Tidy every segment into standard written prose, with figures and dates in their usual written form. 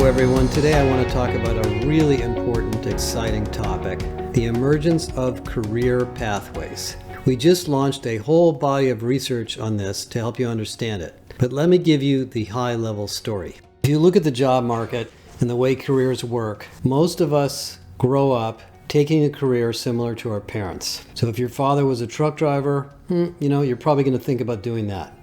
everyone. Today I want to talk about a really important, exciting topic, the emergence of career pathways. We just launched a whole body of research on this to help you understand it. But let me give you the high-level story. If you look at the job market and the way careers work, most of us grow up taking a career similar to our parents. So if your father was a truck driver, you're probably going to think about doing that.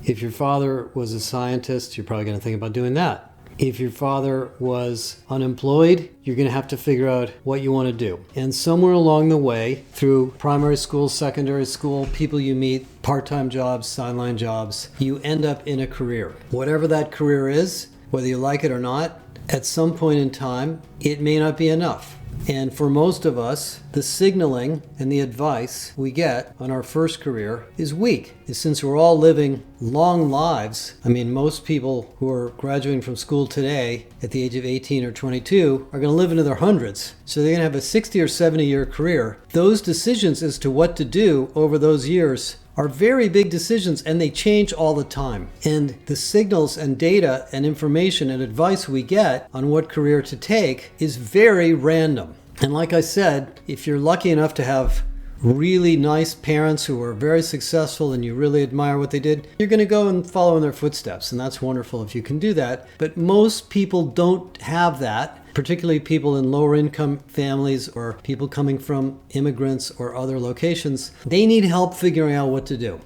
If your father was a scientist, you're probably going to think about doing that. If your father was unemployed, you're going to have to figure out what you want to do. And somewhere along the way, through primary school, secondary school, people you meet, part-time jobs, sideline jobs, you end up in a career. Whatever that career is, whether you like it or not, at some point in time, it may not be enough. And for most of us, the signaling and the advice we get on our first career is weak. Since we're all living long lives, most people who are graduating from school today at the age of 18 or 22 are going to live into their hundreds. So they're going to have a 60 or 70 year career. Those decisions as to what to do over those years are very big decisions, and they change all the time. And the signals and data and information and advice we get on what career to take is very random. And like I said, if you're lucky enough to have really nice parents who are very successful and you really admire what they did, you're going to go and follow in their footsteps. And that's wonderful if you can do that. But most people don't have that, particularly people in lower income families or people coming from immigrants or other locations. They need help figuring out what to do.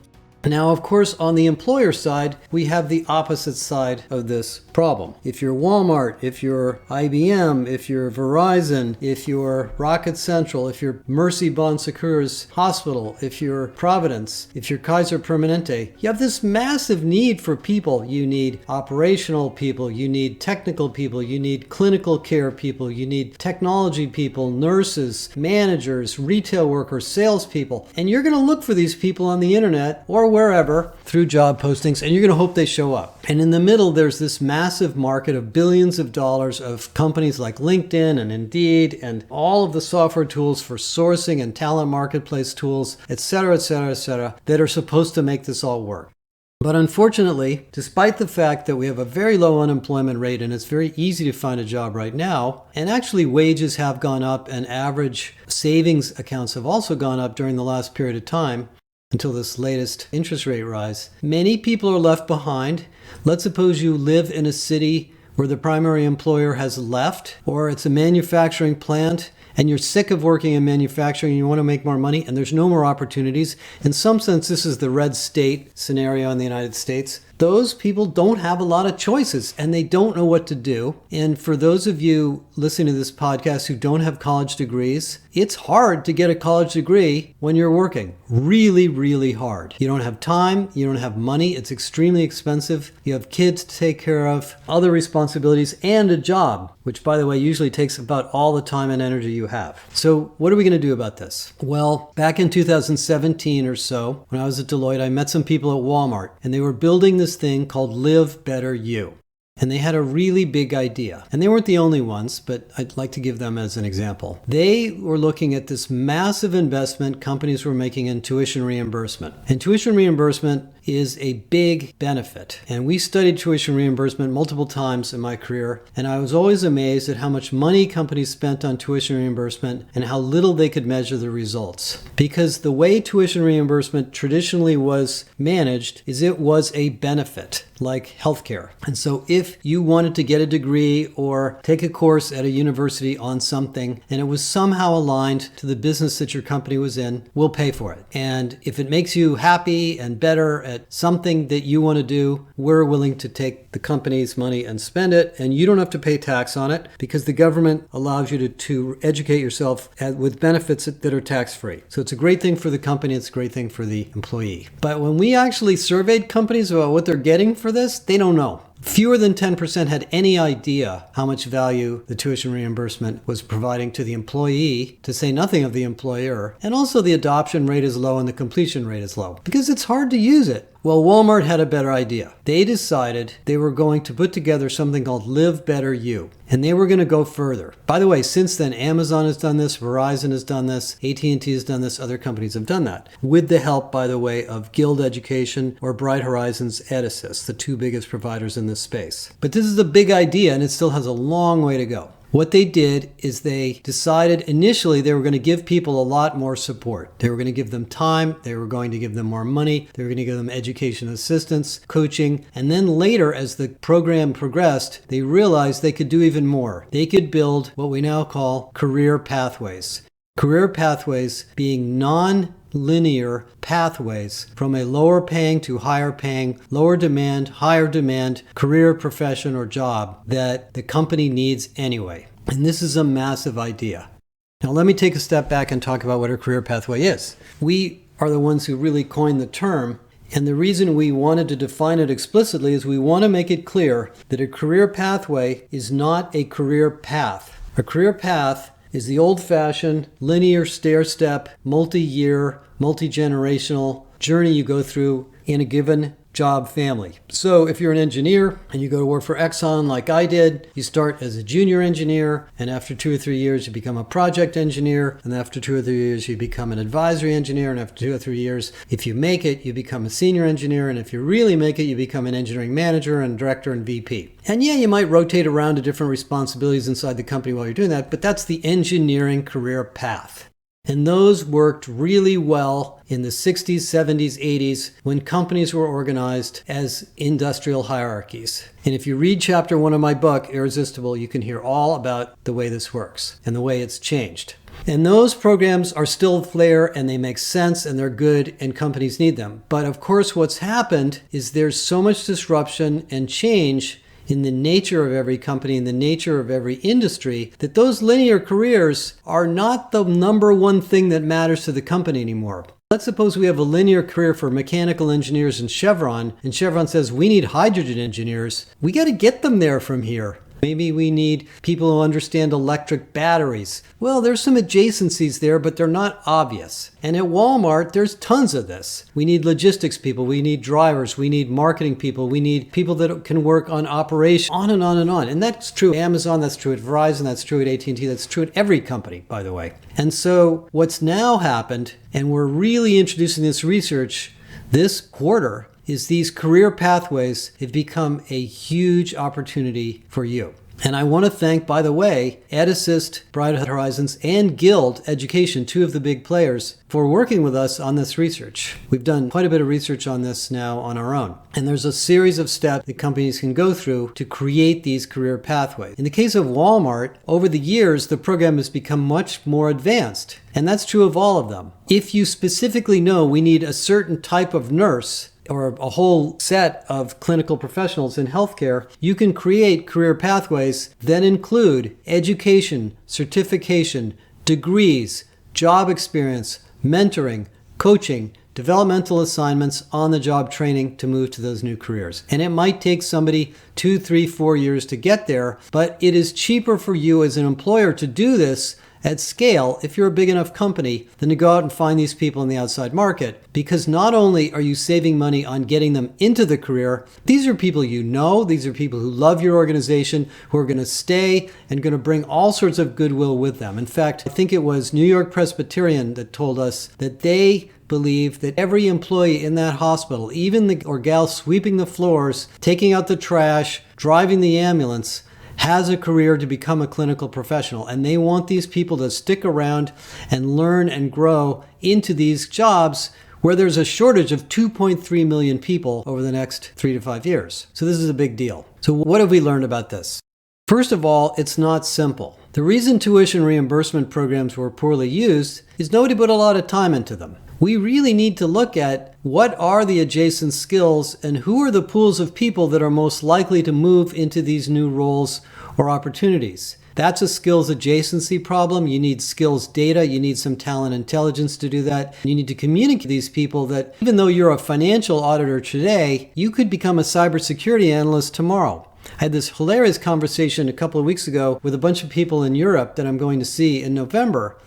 Now, of course, on the employer side, we have the opposite side of this problem. If you're Walmart, if you're IBM, if you're Verizon, if you're Rocket Central, if you're Mercy BonSecours Hospital, if you're Providence, if you're Kaiser Permanente, you have this massive need for people. You need operational people, you need technical people, you need clinical care people, you need technology people, nurses, managers, retail workers, salespeople. And you're going to look for these people on the internet or wherever through job postings, and you're going to hope they show up. And in the middle, there's this massive market of billions of dollars of companies like LinkedIn and Indeed and all of the software tools for sourcing and talent marketplace tools, et cetera, that are supposed to make this all work. But unfortunately, despite the fact that we have a very low unemployment rate and it's very easy to find a job right now, and actually wages have gone up and average savings accounts have also gone up during the last period of time, until this latest interest rate rise, many people are left behind. Let's suppose you live in a city where the primary employer has left, or it's a manufacturing plant and you're sick of working in manufacturing and you want to make more money and there's no more opportunities. In some sense, this is the red state scenario in the United States. Those people don't have a lot of choices and they don't know what to do. And for those of you listening to this podcast who don't have college degrees, it's hard to get a college degree when you're working. Really, really hard. You don't have time, you don't have money, it's extremely expensive. You have kids to take care of, other responsibilities, and a job, which by the way usually takes about all the time and energy you have. So what are we going to do about this? Well, back in 2017 or so, when I was at Deloitte, I met some people at Walmart and they were building this thing called Live Better You. And they had a really big idea. And they weren't the only ones, but I'd like to give them as an example. They were looking at this massive investment companies were making in tuition reimbursement. And tuition reimbursement is a big benefit. And we studied tuition reimbursement multiple times in my career, and I was always amazed at how much money companies spent on tuition reimbursement and how little they could measure the results. Because the way tuition reimbursement traditionally was managed is it was a benefit, like healthcare. And so if you wanted to get a degree or take a course at a university on something and it was somehow aligned to the business that your company was in, we'll pay for it. And if it makes you happy and better at something that you want to do, we're willing to take the company's money and spend it, and you don't have to pay tax on it because the government allows you to educate yourself with benefits that are tax-free. So it's a great thing for the company, it's a great thing for the employee. But when we actually surveyed companies about what they're getting for this, they don't know. Fewer than 10% had any idea how much value the tuition reimbursement was providing to the employee, to say nothing of the employer. And also the adoption rate is low and the completion rate is low because it's hard to use it. Well, Walmart had a better idea. They decided they were going to put together something called Live Better You, and they were going to go further. By the way, since then, Amazon has done this, Verizon has done this, AT&T has done this, other companies have done that, with the help, by the way, of Guild Education or BrightHorizons EdAssist, the two biggest providers in this space. But this is a big idea, and it still has a long way to go. What they did is they decided initially they were going to give people a lot more support. They were going to give them time, they were going to give them more money, they were going to give them education assistance, coaching, and then later as the program progressed, they realized they could do even more. They could build what we now call career pathways. Career pathways being non-linear pathways from a lower paying to higher paying, lower demand, higher demand career, profession, or job that the company needs anyway. And this is a massive idea. Now let me take a step back and talk about what a career pathway is. We are the ones who really coined the term, and the reason we wanted to define it explicitly is we want to make it clear that a career pathway is not a career path. A career path is the old-fashioned linear stair-step, multi-year, multi-generational journey you go through in a given job family. So if you're an engineer and you go to work for Exxon like I did, you start as a junior engineer, and after 2 or 3 years you become a project engineer, and after 2 or 3 years you become an advisory engineer, and after 2 or 3 years, if you make it, you become a senior engineer, and if you really make it, you become an engineering manager and director and VP. And yeah, you might rotate around to different responsibilities inside the company while you're doing that, but that's the engineering career path. And those worked really well in the 60s, 70s, 80s when companies were organized as industrial hierarchies. And if you read chapter 1 of my book, Irresistible, you can hear all about the way this works and the way it's changed. And those programs are still there and they make sense and they're good and companies need them. But of course, what's happened is there's so much disruption and change in the nature of every company, in the nature of every industry, that those linear careers are not the number one thing that matters to the company anymore. Let's suppose we have a linear career for mechanical engineers in Chevron, and Chevron says we need hydrogen engineers. We got to get them there from here. Maybe we need people who understand electric batteries. Well, there's some adjacencies there, but they're not obvious. And at Walmart, there's tons of this. We need logistics people, we need drivers, we need marketing people, we need people that can work on operations, on and on and on. And that's true at Amazon, that's true at Verizon, that's true at AT&T, that's true at every company, by the way. And so what's now happened, and we're really introducing this research this quarter, is these career pathways have become a huge opportunity for you. And I want to thank, by the way, EdAssist, BrightHorizons, and Guild Education, two of the big players, for working with us on this research. We've done quite a bit of research on this now on our own. And there's a series of steps that companies can go through to create these career pathways. In the case of Walmart, over the years, the program has become much more advanced. And that's true of all of them. If you specifically know we need a certain type of nurse, or a whole set of clinical professionals in healthcare, you can create career pathways that include education, certification, degrees, job experience, mentoring, coaching, developmental assignments, on-the-job training to move to those new careers. And it might take somebody 2, 3, 4 years to get there, but it is cheaper for you as an employer to do this at scale, if you're a big enough company, than to go out and find these people in the outside market. Because not only are you saving money on getting them into the career, these are people you know, these are people who love your organization, who are going to stay and going to bring all sorts of goodwill with them. In fact, I think it was New York Presbyterian that told us that they believe that every employee in that hospital, even the or gal sweeping the floors, taking out the trash, driving the ambulance, has a career to become a clinical professional. And they want these people to stick around and learn and grow into these jobs where there's a shortage of 2.3 million people over the next 3 to 5 years. So this is a big deal. So what have we learned about this? First of all, it's not simple. The reason tuition reimbursement programs were poorly used is nobody put a lot of time into them. We really need to look at what are the adjacent skills and who are the pools of people that are most likely to move into these new roles or opportunities. That's a skills adjacency problem. You need skills data. You need some talent intelligence to do that. You need to communicate to these people that even though you're a financial auditor today, you could become a cybersecurity analyst tomorrow. I had this hilarious conversation a couple of weeks ago with a bunch of people in Europe that I'm going to see in November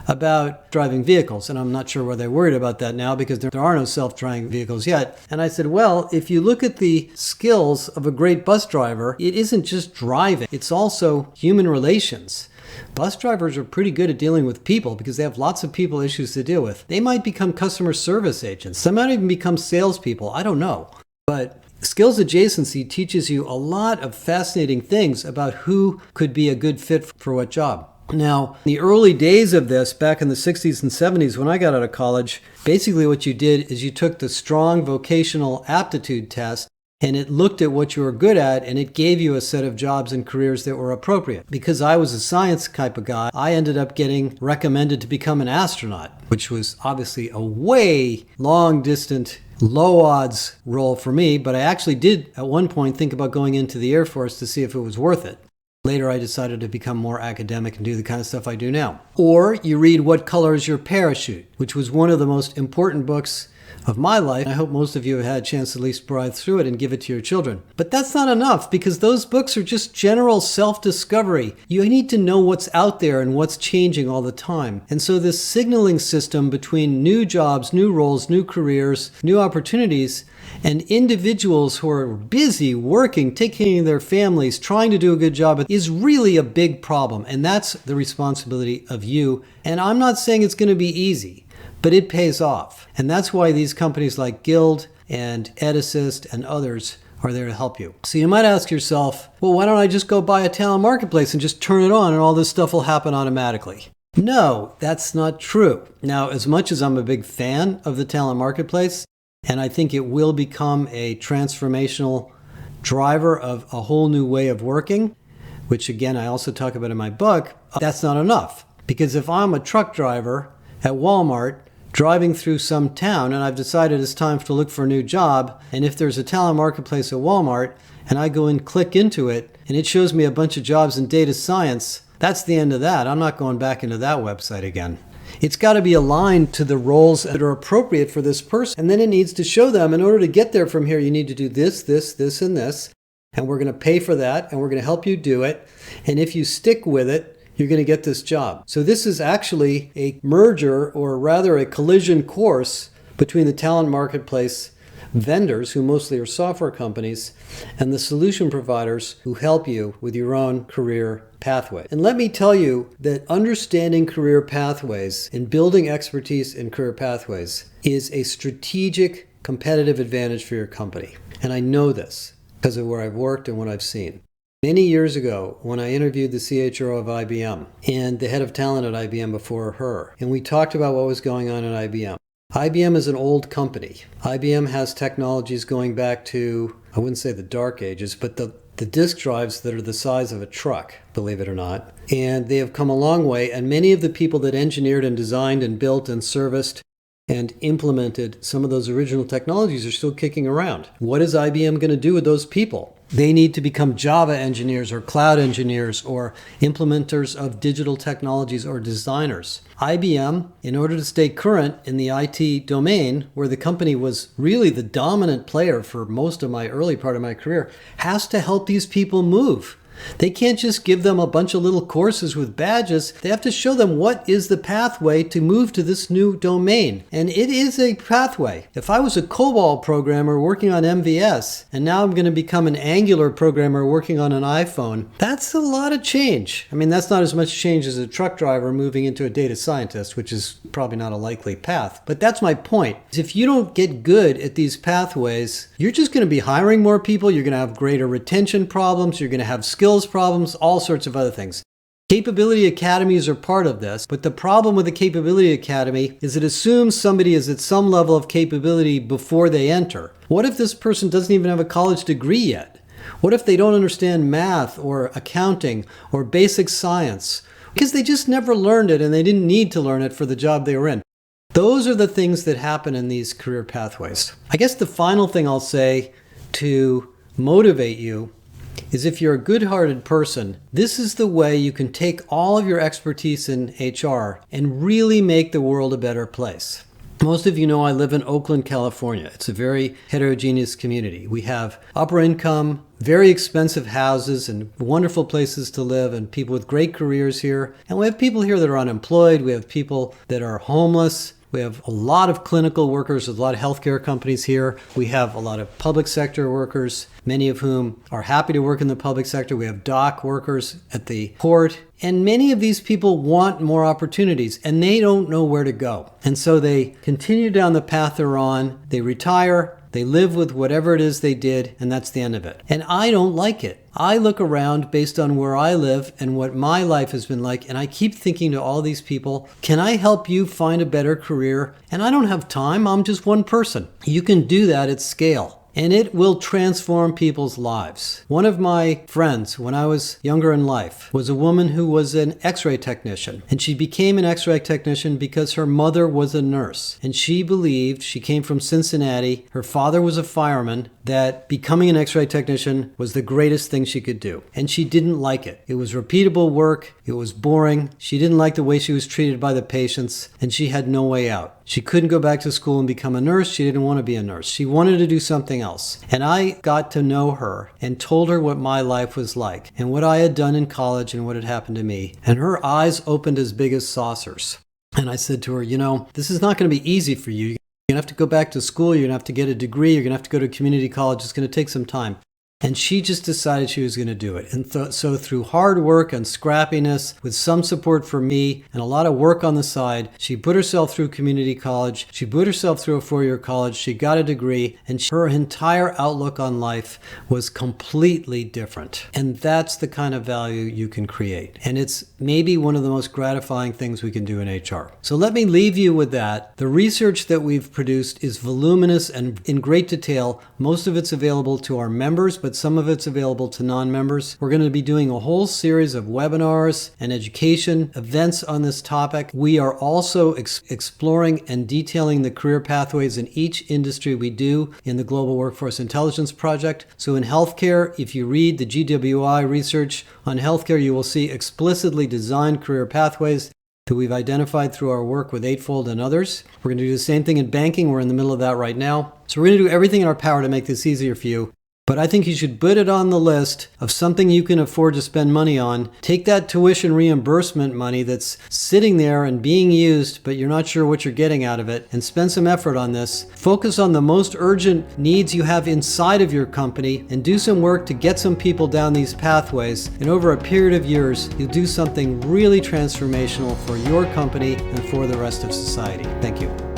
about driving vehicles. And I'm not sure whether they're worried about that now because there are no self-driving vehicles yet. And I said, well, if you look at the skills of a great bus driver, it isn't just driving, it's also human relations. Bus drivers are pretty good at dealing with people because they have lots of people issues to deal with. They might become customer service agents. Some might even become salespeople. I don't know. But skills adjacency teaches you a lot of fascinating things about who could be a good fit for what job. Now, in the early days of this, back in the 60s and 70s, when I got out of college, basically what you did is you took the strong vocational aptitude test and it looked at what you were good at and it gave you a set of jobs and careers that were appropriate. Because I was a science type of guy, I ended up getting recommended to become an astronaut, which was obviously a way long distant, low odds role for me, but I actually did at one point think about going into the Air Force to see if it was worth it. Later, I decided to become more academic and do the kind of stuff I do now. Or you read What Color is Your Parachute, which was one of the most important books of my life. I hope most of you have had a chance to at least browse through it and give it to your children. But that's not enough because those books are just general self-discovery. You need to know what's out there and what's changing all the time. And so this signaling system between new jobs, new roles, new careers, new opportunities, and individuals who are busy working, taking care of their families, trying to do a good job is really a big problem. And that's the responsibility of you. And I'm not saying it's going to be easy, but it pays off. And that's why these companies like Guild and EdAssist and others are there to help you. So you might ask yourself, well, why don't I just go buy a talent marketplace and just turn it on and all this stuff will happen automatically? No, that's not true. Now, as much as I'm a big fan of the talent marketplace, and I think it will become a transformational driver of a whole new way of working, which again, I also talk about in my book, that's not enough. Because if I'm a truck driver at Walmart driving through some town and I've decided it's time to look for a new job, and if there's a talent marketplace at Walmart and I go and click into it and it shows me a bunch of jobs in data science, that's the end of that. I'm not going back into that website again. It's got to be aligned to the roles that are appropriate for this person. And then it needs to show them, in order to get there from here, you need to do this, this, this, and this. And we're going to pay for that, and we're going to help you do it. And if you stick with it, you're going to get this job. So this is actually a merger, or rather a collision course, between the talent marketplace vendors, who mostly are software companies, and the solution providers who help you with your own career pathway. And let me tell you that understanding career pathways and building expertise in career pathways is a strategic competitive advantage for your company. And I know this because of where I've worked and what I've seen. Many years ago, when I interviewed the CHRO of IBM and the head of talent at IBM before her, and we talked about what was going on at IBM. IBM is an old company. IBM has technologies going back to, I wouldn't say the dark ages, but the disk drives that are the size of a truck, believe it or not. And they have come a long way, and many of the people that engineered and designed and built and serviced and implemented some of those original technologies are still kicking around. What is IBM going to do with those people? They need to become Java engineers or cloud engineers or implementers of digital technologies or designers. IBM, in order to stay current in the IT domain, where the company was really the dominant player for most of my early part of my career, has to help these people move. They can't just give them a bunch of little courses with badges. They have to show them what is the pathway to move to this new domain. And it is a pathway. If I was a COBOL programmer working on MVS, and now I'm going to become an Angular programmer working on an iPhone, that's a lot of change. I mean, that's not as much change as a truck driver moving into a data scientist, which is probably not a likely path. But that's my point. If you don't get good at these pathways, you're just going to be hiring more people. You're going to have greater retention problems. You're going to have skills problems, all sorts of other things. Capability academies are part of this, but the problem with the capability academy is it assumes somebody is at some level of capability before they enter. What if this person doesn't even have a college degree yet? What if they don't understand math or accounting or basic science? Because they just never learned it and they didn't need to learn it for the job they were in. Those are the things that happen in these career pathways. I guess the final thing I'll say to motivate you is if you're a good-hearted person, this is the way you can take all of your expertise in HR and really make the world a better place. Most of you know I live in Oakland, California. It's a very heterogeneous community. We have upper income, very expensive houses and wonderful places to live and people with great careers here. And we have people here that are unemployed. We have people that are homeless. We have a lot of clinical workers, a lot of healthcare companies here. We have a lot of public sector workers, many of whom are happy to work in the public sector. We have dock workers at the port. And many of these people want more opportunities and they don't know where to go. And so they continue down the path they're on. They retire. They live with whatever it is they did, and that's the end of it. And I don't like it. I look around based on where I live and what my life has been like, and I keep thinking to all these people, can I help you find a better career? And I don't have time. I'm just one person. You can do that at scale. And it will transform people's lives. One of my friends, when I was younger in life, was a woman who was an X-ray technician. And she became an X-ray technician because her mother was a nurse. And she believed, she came from Cincinnati, her father was a fireman, that becoming an X-ray technician was the greatest thing she could do. And she didn't like it. It was repeatable work. It was boring. She didn't like the way she was treated by the patients. And she had no way out. She couldn't go back to school and become a nurse. She didn't want to be a nurse. She wanted to do something else. And I got to know her and told her what my life was like and what I had done in college and what had happened to me. And her eyes opened as big as saucers. And I said to her, you know, this is not going to be easy for you. You're going to have to go back to school. You're going to have to get a degree. You're going to have to go to community college. It's going to take some time. And she just decided she was going to do it. And so through hard work and scrappiness, with some support from me and a lot of work on the side, she put herself through community college. She put herself through a 4-year college. She got a degree. And her entire outlook on life was completely different. And that's the kind of value you can create. And it's maybe one of the most gratifying things we can do in HR. So let me leave you with that. The research that we've produced is voluminous and in great detail. Most of it's available to our members, but some of it's available to non-members. We're going to be doing a whole series of webinars and education events on this topic. We are also exploring and detailing the career pathways in each industry we do in the Global Workforce Intelligence Project. So in healthcare, if you read the GWI research on healthcare, you will see explicitly designed career pathways that we've identified through our work with Eightfold and others. We're going to do the same thing in banking. We're in the middle of that right now. So we're going to do everything in our power to make this easier for you. But I think you should put it on the list of something you can afford to spend money on. Take that tuition reimbursement money that's sitting there and being used, but you're not sure what you're getting out of it, and spend some effort on this. Focus on the most urgent needs you have inside of your company and do some work to get some people down these pathways. And over a period of years, you'll do something really transformational for your company and for the rest of society. Thank you.